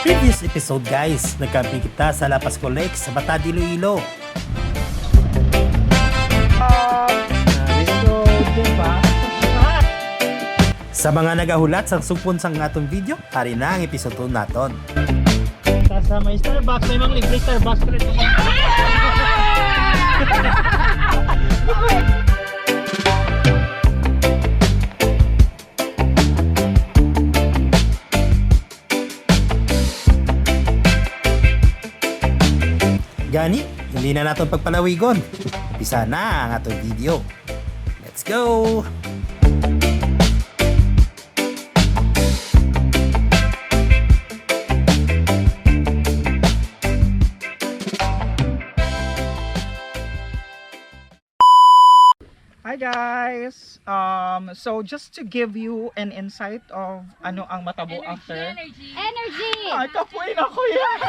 Previous episode guys, nagcamping kita sa La Pascua Lake sa Batad, Iloilo. Sa mga nagahulat sa supon sang atong video, hari na ang episode naton. Sa may Starbucks, may mga libre Starbucks ka rin. Gani, hindi na natin pagpalawigon. Umpisa na ang atong video. Let's go! Hi guys! So just to give you an insight of ano ang matabo after. Energy! Ay, kapuin ako yan!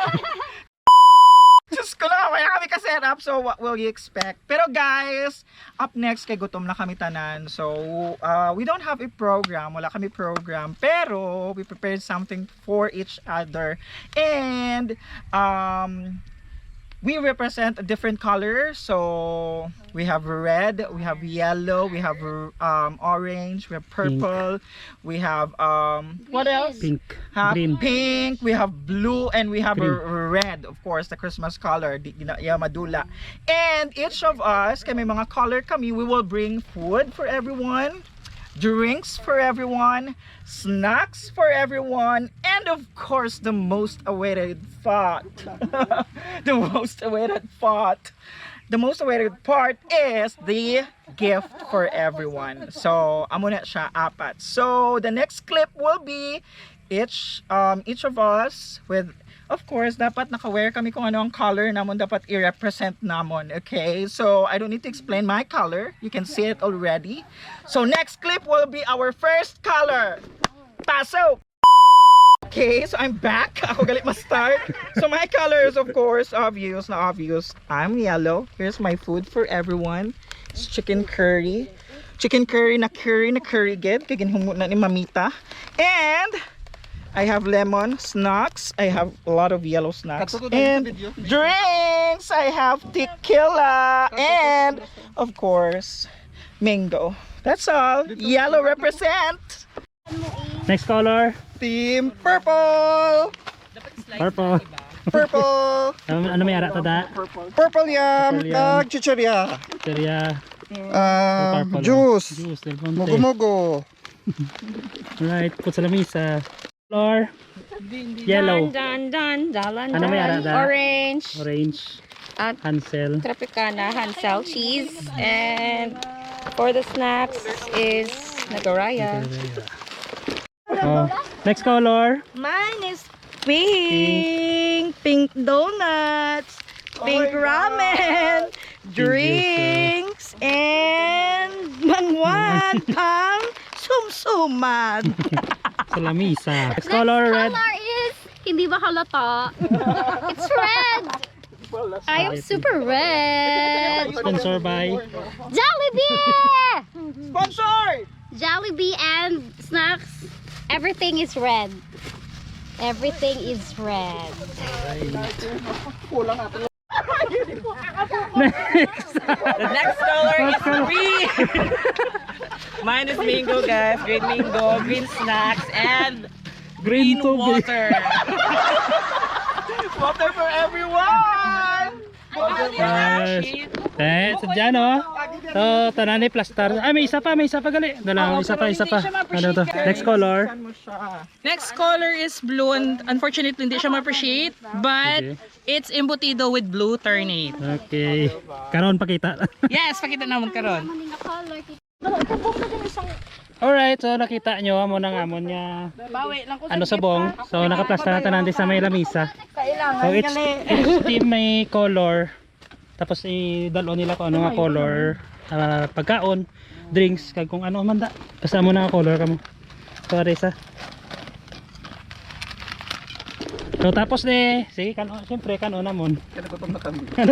Diyos ko na, may kami ka-setup. So what will you expect? Pero guys, up next kay gutom na kami tanan. So we don't have a program. Wala kami program. Pero we prepared something for each other. And we represent a different color. So we have red, we have yellow, we have orange, we have purple, we have what else? Pink, Green. green. Pink, we have blue, and we have Green. red, of course, the Christmas color, madula. And each of us, kami mga color kami, we will bring food for everyone, drinks for everyone, snacks for everyone, and of course the most awaited part. The most awaited part. The most awaited part is the gift for everyone. So, amo na siya apat. So, the next clip will be each of us with, of course, dapat naka-wear kami kung ano ang color namon dapat i-represent namon. Okay? So, I don't need to explain my color. You can see it already. So, next clip will be our first color. Pasok! Okay, so I'm back. Ako galit ma-start. So, my color is, of course, obvious na obvious. I'm yellow. Here's my food for everyone. It's chicken curry. Chicken curry na curry gid. Kaginhumot na ni Mamita. And I have lemon snacks. I have a lot of yellow snacks. And drinks. I have tequila. And, of course, mango. That's all. Yellow represent. Next color, Team Purple. purple. Purple. Ano may ara tada? Purple yam. Purple yam. Chicheria. Teria. Purple. Juice. Juice del Monte. Mugo-mugo. Alright, put sa lamisa. Color, yellow. Dun, dun, dun, Ano may ara da? Orange. Orange. At Hansel. Tropicana, Hansel cheese. And for the snacks is Nagaraya. Oh. Next color, Mine is pink. Pink donuts. Pink ramen. Drinks. And mangwan pang sumsuman. sa lamisa. Next color, red. Color is hindi ba halata? It's red. I am super red. Sponsor by Jollibee! Sponsor! Jollibee and snacks. Everything is red. Everything is red. The next color is green. Mine is mango, guys. Green mango, green snacks, and green tubig. water. Water for everyone! Yes. Sadya no? So, tanan ni plaster. Ay, may isa pa gali. Dala, isa pa. Ano to? Next color. Next color is blue, and unfortunately hindi siya ma-appreciate, but Okay. it's embutido with blue ternate. Okay. Karon pakita. Yes, pakita naman karon. Alright, so nakita nyo amo ng amon niya. Ano subong. So nakaplaster na tanan sa may lamisa. So each team may color. Tapos i-dalo nila kung ano nga color, pagkaon, drinks, kag kung ano man da. Basta mo na color kamo. So Arisa. So tapos ni, sige siyempre kanon namon.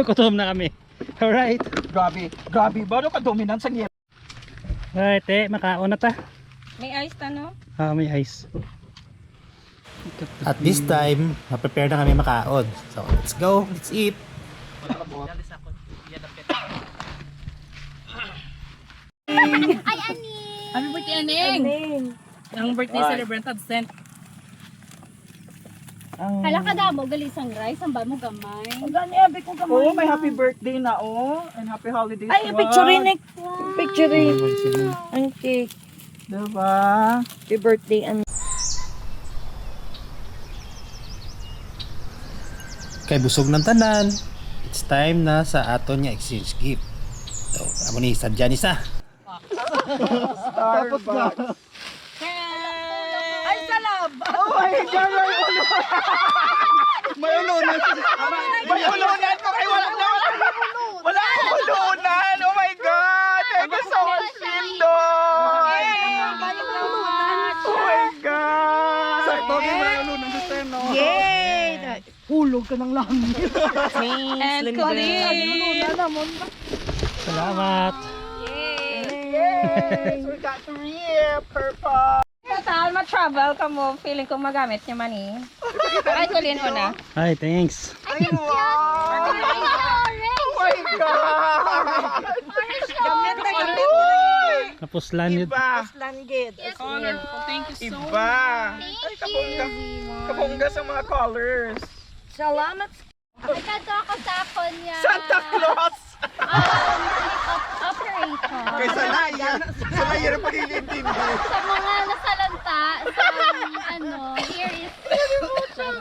Kutom na kami. Alright. Grabe ba? Ano ka dominant sa niya? Alright, makaon na ta. May ice ta, no? Ah, may ice. At this time, ma-prepare na kami makaon. So, let's go, let's eat. Ay, ani! Happy birthday, Aning! Ang birthday celebrant absent. Hala ka damo, galisang rice. Ang ba mo gamay? Oh, may happy birthday na oh. And happy holidays. Ay, picture ni. Picture ang cake. Diba? Happy birthday, Aning. Kay busog ng tanan, it's time na sa aton nga exchange gift. So, amo ni sadya ni sa. Starbucks. Ay, salab! Oh my God! May ulunan! May ulunan ko kay wala na! Wala akong ulunan! Oh my God! Thank you so much, Pindon! Oh my God! Sakto, di may ulunan sa teno. Yay! Hulog ka ng langit. And Colleen! Salamat. Yay! We got 3 purple! Saan ma-travel ka mo? Feeling ko magamit niya man eh. Ay, Colleen una. Ay, thanks. Ay, wow! Oh my God! Tapos land Iba! Thank you so much. Iba! Ay, kabongga sa mga colors. Salamat. Ikato ako sa akon niya. Santa Claus! Operator. Kaysa layan! Sa layan ang pag-iintindi. Sa mga nasalanta, sa here is...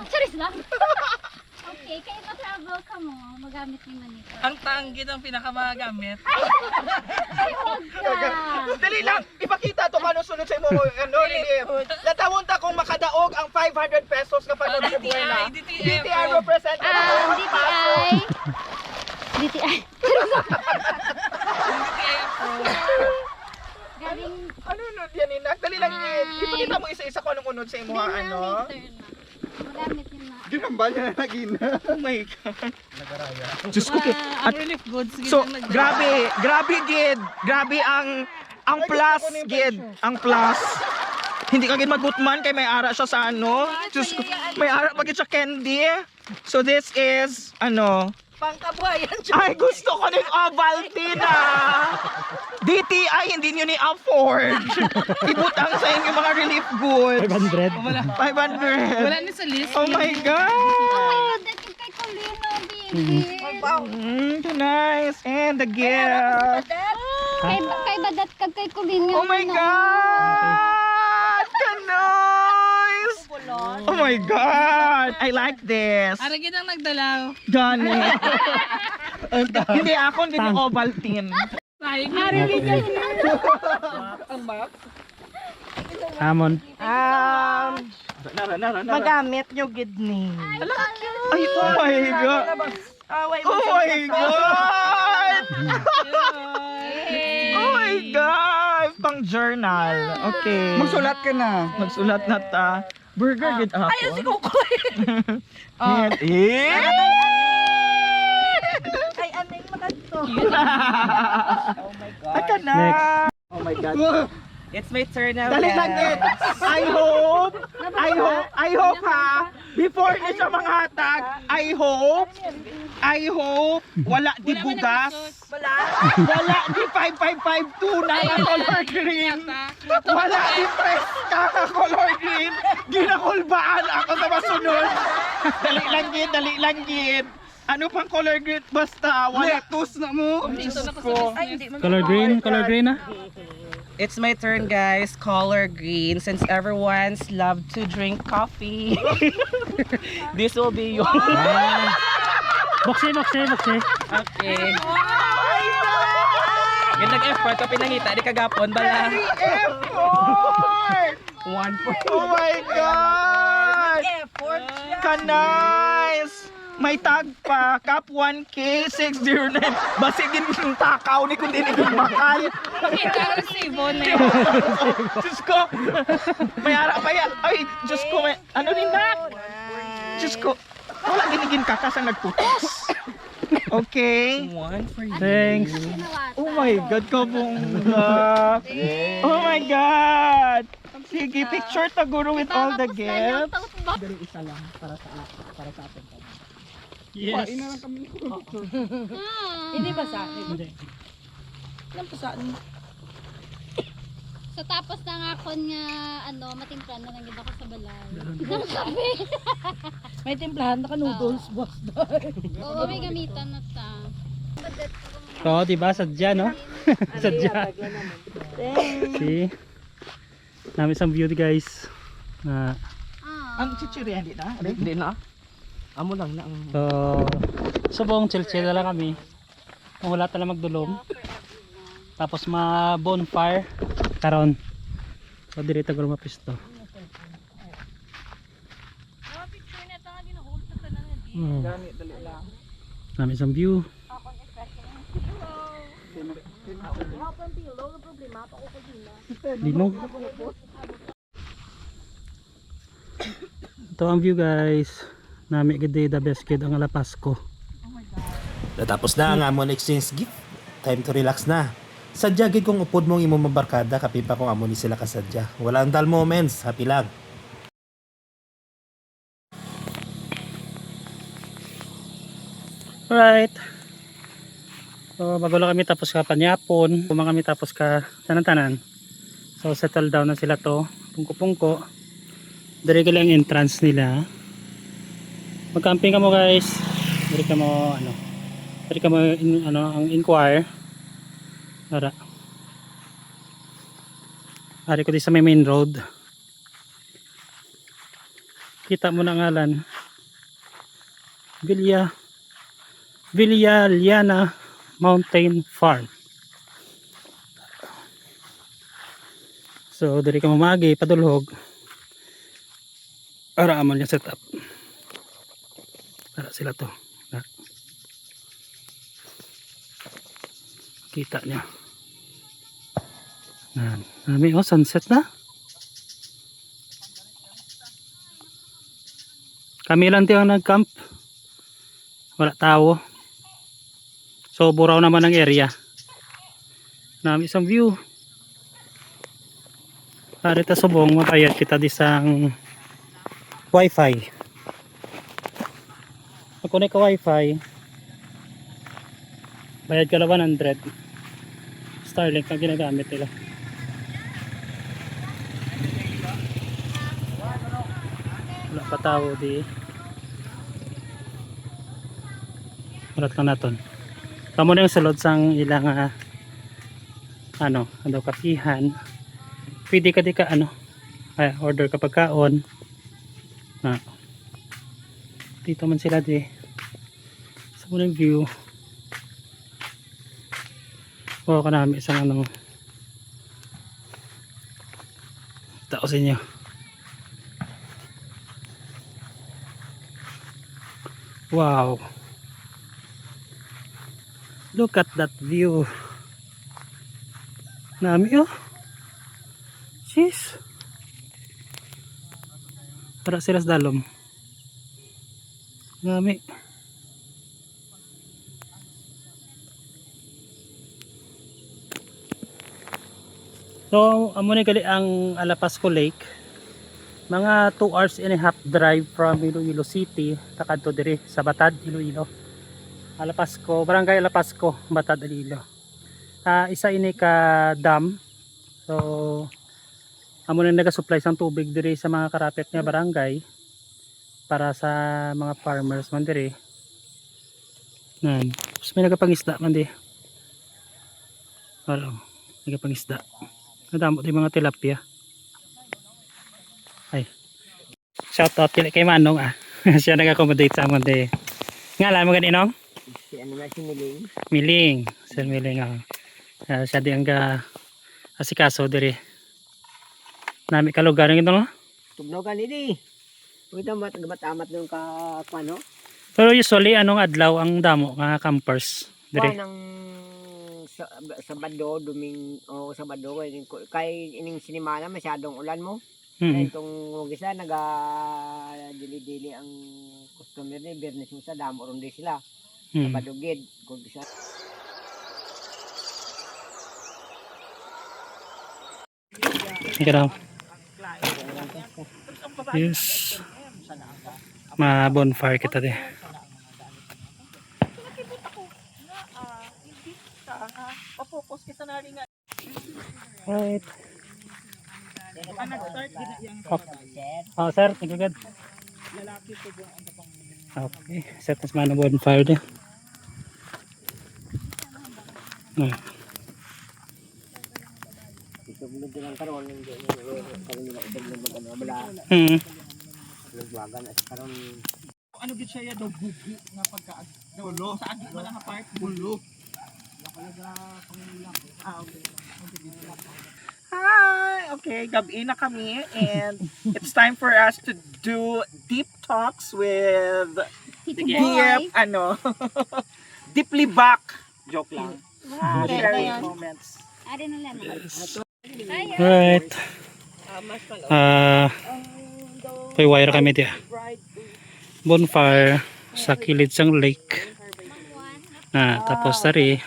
Charis lang. Okay, kaya pa-travel ka mo, magamit ni Manito. Ang tanggit ang pinakamagamit. Ay, huwag ka. Dali lang! Ipakita to paano sunod sa imo. Natawon ta kung makadaog ang 500 pesos na panood sa buhay na. DTI representative. DTI. Galing... Ano nun yan, Inak? Dali lang yun. Ipakita mo isa-isa ko anong unod sa imo, ano? Magamit yun na. Ginamba niya na nagina. Oh my God. Diyos ko. Ang relief goods. So, grabe gid. Grabe ang plus gid. Ang plus. Hindi ka gid magutman kay may ara siya sa ano. Diyos ko. May ara pa gid siya candy. So this is Pangkabuhayan. ay gusto ko ng Ovaltine DTI hindi niyo ni afford. Ibutang sa inyo mga relief goods. 500. 500. Wala ni sa list. Oh my God. Dati kay Colino, baby. Nice. And the gift. Kay badat kag kay Colino. Oh my God! Kanoys! Oh my God! I like this. Aragin ang nagdalaw. Done it. Hindi ako, hindi ni Ovaltine. Hamon. Magamit nyo gid ni. Ay, oh my God! Oh my God! Oh my God! Pang journal. Okay. Magsulat ka na. Magsulat na ta. Burger gid ako. Ayun si Kukoy. Ay, Aning makadto. Ay ka na. Next. Oh my God. It's my turn now. Dali lang din. I hope ha. Before ni siya mga hatag, I hope wala di bugas. Wala di 5552 na color green. Wala di fresca na color green. Ginakulbaan ako sa masunod. Dali lang gid. Ano pang color green basta wala tus na mo. Diyos ko. Color green ah. It's my turn, guys. Color green. Since everyone's love to drink coffee, this will be yours. Boxe. Okay. Gandang effort ko pinangita. Di kagapon bala. Effort! One for Oh my God! Effort. Ka-nice! May tag pa, Cap 1K 609. Basigin yung takaw ni kundi ni makal. Ikaw si Bonnie. Diyos ko! May ara pa yan. Ay, Diyos ko, may, ano rin na? Diyos ko, wala ginigin kakas ang nagputos. Okay. One for you. Thanks. Oh my God, kabongga. Oh my God. Sige, picture taguro with all the gifts. Dali isa lang para sa atin. Yes. Hindi ba sa akin? Hindi. Ilan pa sa akin? So tapos na nga kon nga ano, matimplan na lang gid ako sa balay. Ng kape. May timplahan na ka-noodles, boss. Oo, may gamitan na ta. Oo, diba? Sadya, no? Sadya. See? Namin isang view, guys. Na, Ang chichiri hindi na. Hindi na. Amo lang na ang... so, buong chill-chill na lang kami. Kung wala talang magdulom. Tapos ma-bonfire. Karon. So, dirito ko mapisto. Gani dali lang. Namin isang view. Linog. Ito ang view, guys. Nami gede the best kid ang Alapasko. Natapos na ang amon exchange gift. Time to relax na. Sadya gid kung upod mong imong mabarkada kapipa kung amo ni sila kasadya. Walang dull moments, happy lang. Alright. So, bago lang kami tapos ka Panyapon. Kumang kami tapos ka tanan-tanan. So, settle down na sila to. Pungko-pungko. Dari ka lang entrance nila. Mag-camping ka mo, guys. Dari ka mo, ano. Dari ka mo, ang inquire. Para. Ari ko di sa may main road. Kita mo na ngalan. Villa Liana Mountain Farm. So, dari ka mamagi, padulhog. Para aman yung setup. Para sila to. Kita niya. Nami, oh, sunset na. Kami lang tayo nag-camp. Wala tao. So, buraw naman ang area. Nami isang view. Parita subong, mapayat kita di sang wifi. Kung connect ka wifi, bayad ka lang 100. Starlink ang ginagamit nila. Wala pa tao di. Ulat lang natin. Kamo na yung sulod sang ilang kapihan. Pwede ka di ka order ka pagkaon. Dito man sila di. Sa munang view. Kuha ka namin isang tao sa inyo. Wow. Look at that view. Nami, oh. Jeez. Para sila sa dalom. Nami. So, amo ni gali ang Alapasko Lake. Mga 2 hours and a half drive from Iloilo City takadto diri sa Batad, Iloilo. Alapasko, Barangay Alapasko, Batad, Iloilo. Isa ini ka dam. So, amo na naga-supply sang tubig diri sa mga karapet nga barangay para sa mga farmers man diri. Nan, mas may nagapangisda man di. Wala, nagapangisda. Nadamo di mga tilapia. Ay. Shout out kay Manong siya nag-accommodate sa amon di. Ngalan mo ganinong? Si ano nga si Miling? Miling. Sir Miling siya di ang asikaso diri. Nami ka lugar ng ito no? Tugnaw ka nidi. Ito matamat nung ano? Pero usually anong adlaw ang damo nga campers diri? Ng Sabado, Sabado kay ining sinimana masyadong ulan mo. Kaya itong gisa dili-dili ang customer ni business mo sa damo ron di sila. Sabado gid kung gisa. Ikaw. Yes. Ma-bonfire kita di. Pa-focus ka sa nari nga. Right. Nag-start din yung Oh, sir, thank you God. Okay, set nas mana bonfire din. Ito mo din ang karon hindi karon nila ubag ng mga ano wala lugwagan at karon ano gid siya daw bugi nga pagka dulo sa agi wala nga part bulo. Hi! Okay, gabi na kami and it's time for us to do deep talks with Tito deep, Boy. deeply back. Joke lang. Wow. Sharing moments. Ari na lang. Right. May wire kami diya. Bonfire sa kilid sang lake. Tapos tari.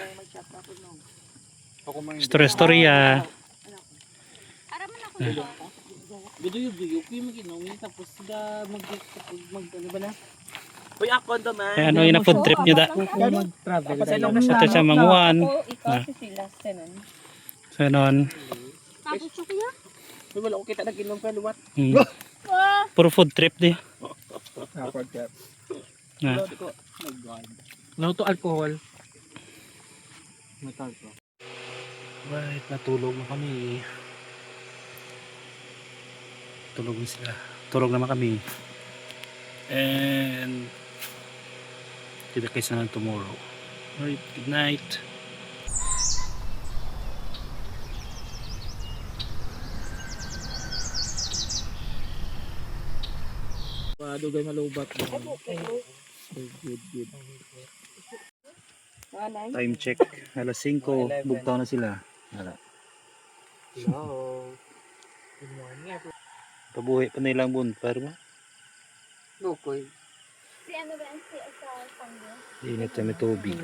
Storya. Ara man ako. Uy, ako naman. Ano yung food trip nyo da? Ito sa Manguan. So nun. Tapos siya kuya. Uy, wala ko kita nag-inom ka luwat. Puro food trip di. No to alcohol. Right, natulog na kami. Tulog na sila. Tulog naman kami. And kita kayo sana tomorrow. Alright, good night. Dugay malubat. Good. Time check. Alas 5. Bugtaw na sila. Wala. hello good morning everyone. Pabuhay pa nilang bonfire ba? Lukoy Si ano ba ang si sa pangyo? Init kami tubig.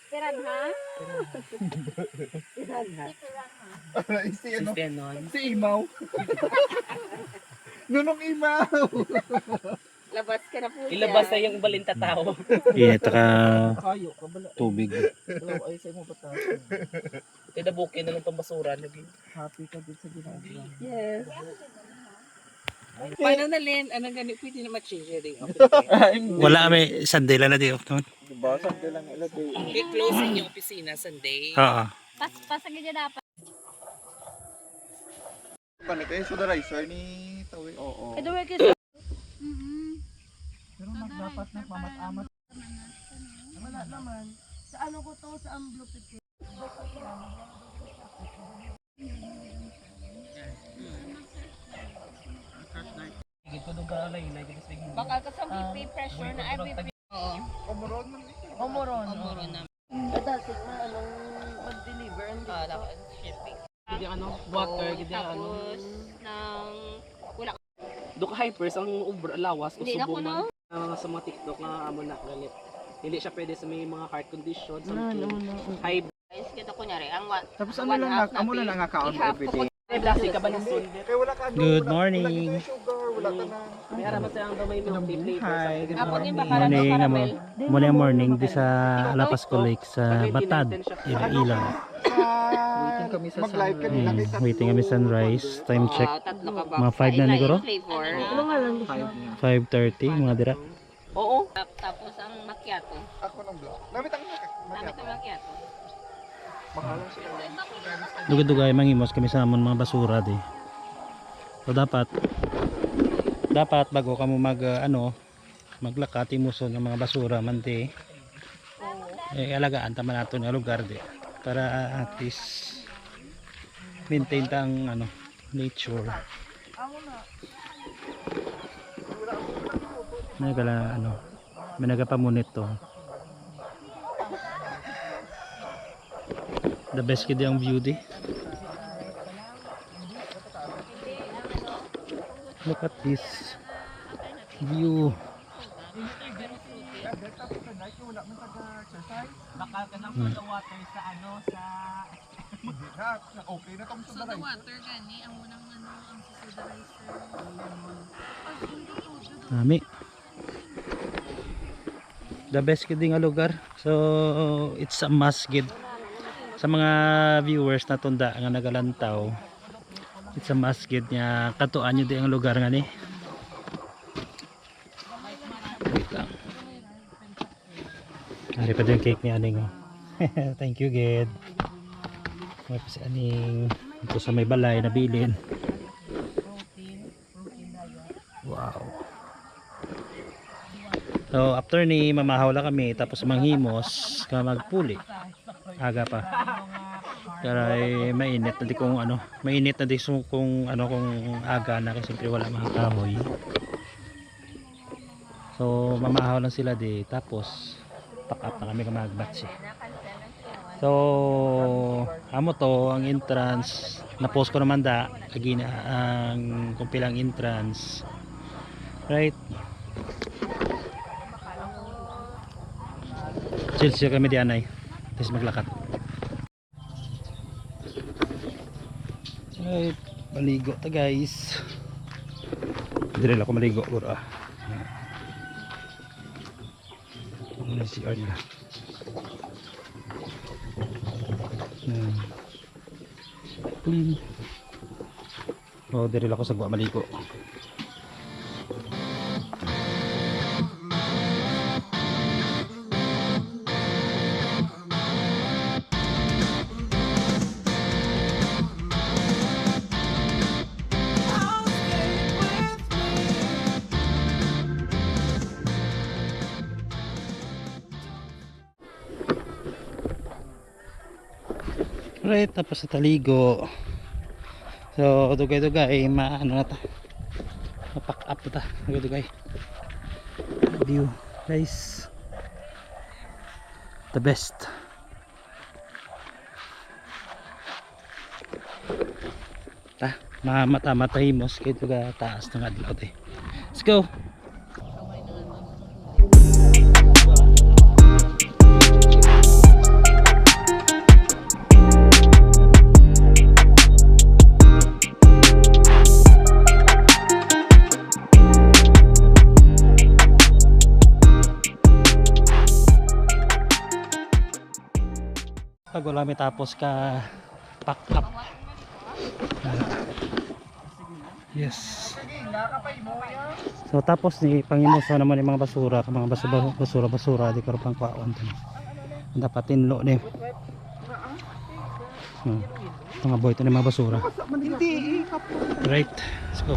Piran ha? Si Imaw. Nunong Imaw. Labas ka na po. ilabas na yung balinta tao. Init ka Kayo, kabala. tubig. Hello, ay sa mo pata. Tinabukin na lang tong basura lagi. Happy ka din sa ginagawa. Yes. Paano na Len? Anong ganit pwede na ma-change rin. Wala kami sandila na di afternoon. Diba? Sabi lang ilagay. I-close yung opisina Sunday. Oo. Pasagin niya dapat. Paano kayo sudarizer ni Tawi? Oo. Pero dapat na pamat-amat. Wala naman. Sa ano ko to, sa amblopit ko. Bakal ka sa BP pressure na ay BP. Umuron man. Omoron. Puro na. Kadasig na anong mag-deliver ang dito. Shipping. Gidi ano, water, gidi ano. Ng Duka hypers ang ubra lawas Hindi na ko usubong man sa mga TikTok nga amo na galit. Dili siya pwede sa may mga heart condition, sa high guys, kita kunyari ang Tapos ano lang, amo na lang account everyday. blood ka ba ng sun? Kaya wala ka Good morning. sugar, wala ka na. May araman sa ang may milk tea Hi, good Ako din morning. bakalan ng caramel. Muli ang morning di sa Alapasco Lake sa Batad, Iloilo. Waiting kami sa Mag-live ka nila kay Waiting kami sunrise. Time check. Tatlo ka ba? Mga 5 na siguro? Flavor. Ano nga lang dito? 5:30 mga dira. Oo. Tapos ang macchiato. Ako ng block. Namit ang Namit ang macchiato. Mahalong sila. Dugay-dugay mangimos kami sa amon mga basura di. So dapat bago ka mo maglakat imuson ng mga basura man di. Alagaan tama nato nga lugar di para at least maintain ta ang nature. May nagapamunit to. The best kid ang view di. Look at this view. Bakal ka ng sa water sa ano sa Okay na tong sudarizer. Water gani ang unang ang sudarizer. Nami. the best gid nga lugar. So it's a must gid sa mga viewers na tunda nga nagalantaw. It's a must gid nya katuan nyo di ang lugar nga ni. Wait lang. Ari pa yung cake ni Aning. Oh. Thank you gid. May pa si Aning ito sa may balay na bilin. Wow. So after ni mamahaw la kami tapos manghimos ka magpuli. Aga pa. Kaya mainit na di kung ano, mainit na di kung ano kung aga na kasi siyempre wala mga kahoy. So mamahaw lang sila di tapos pack up na kami magbatsi. So amo to ang entrance na-post ko naman da lagi na ang kumpilang entrance. Right. Chill kami di anay. Tapos maglakad. Right, maligo ta guys. Dire lang ako maligo bro. Ano si Arna? Clean. Oh, dire lang ako sa gwa maligo. Right, tapos sa taligo. So dugay-dugay maano na ta. Mapack up na ta. Dugay-dugay. View guys. The best. Ta, mata-matahimos kay tuga taas ng adlaw eh. Let's go. Pag wala may tapos ka pack up. Yes. So tapos ni pangimuso naman yung mga basura, basura di ko pang kwaon din. Dapat tinlo ni. Mga boy ito ni mga basura. Right. Let's go.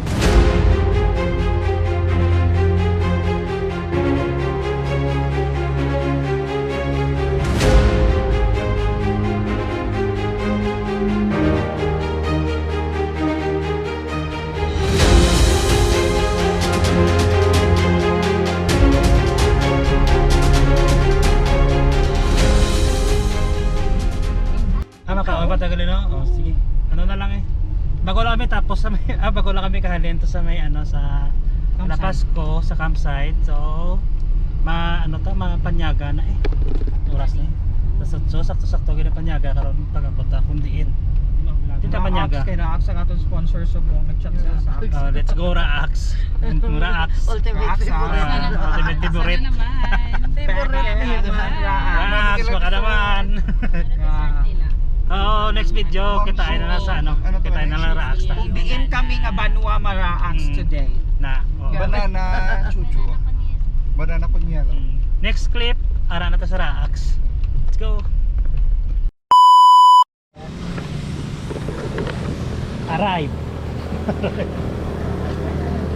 Patagalin no? Oh, sige. Ano na lang eh. Bago lang kami tapos sa may bago lang kami kahalin to sa may ano sa Lapasco sa campsite. So ano ta mga panyaga na eh. Oras na eh. So sakto-sakto gina panyaga karon pagabota kundiin. Tinta panyaga. Kay Raax sa aton sponsor so buong nag-chat sila sa Ax. Let's go Raax. Raax. Ultimate favorite. Ultimate favorite. Raax baka naman. Oh, next video kitain na lang sa ano, kitain na lang Raax ta. Diin kami nga Banwa Maraax today. Na. Oh. Banana chuchu. Banana kunyelo. Next clip, ara na ta sa Raax. Let's go. Arrive.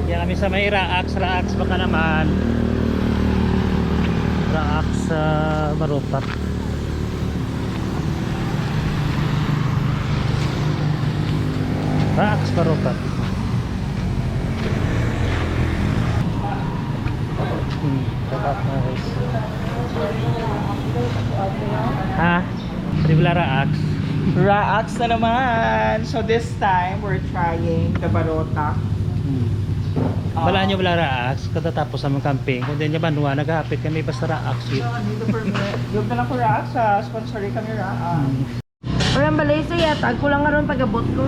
Yan kami sa may Raax baka naman. Raax sa Marupat. Raax Marupat. Ha? Di ba Raax? Raax na naman. So this time we're trying the barota. Wala nyo wala Raax katatapos sa mga camping. Kung di nyo Banwa, naghahapit kami basta Raax yun. Yung na lang ko Raax, sponsorin kami Raax. Parang balay siya, tag ko lang nga ron pag-abot ko.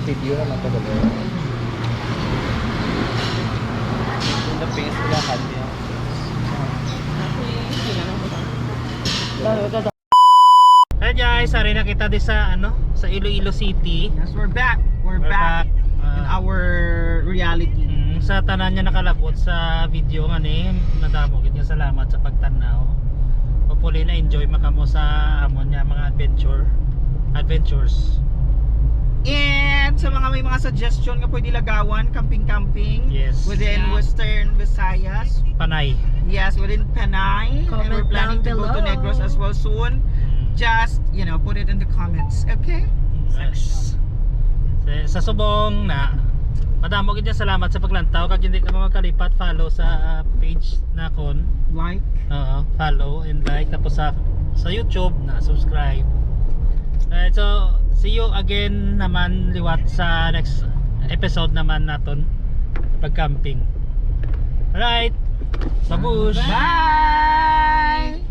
Video na lang talaga. Yung napingis ko lakad niya. Hey guys, ari na kita di sa sa Iloilo City. Yes, we're back. We're back in our reality. Sa tanan niya nakalabot sa video nga ni, nadamo gid nga salamat sa pagtanaw. Hopefully na enjoy makamo sa amon niya mga adventures. And sa mga may mga suggestion nga pwede lagawan, camping Yes. within Western Visayas. Panay. Yes, within Panay. And we're planning to go to Negros as well soon. Just, put it in the comments. Okay? Yes. Sa subong na madamo gid nga salamat sa paglantaw kag hindi ka magkalipat follow sa page na kon. Like. Oo, follow and like tapos sa YouTube na subscribe. So see you again naman liwat sa next episode naman naton pag camping. Alright. Babush. Bye!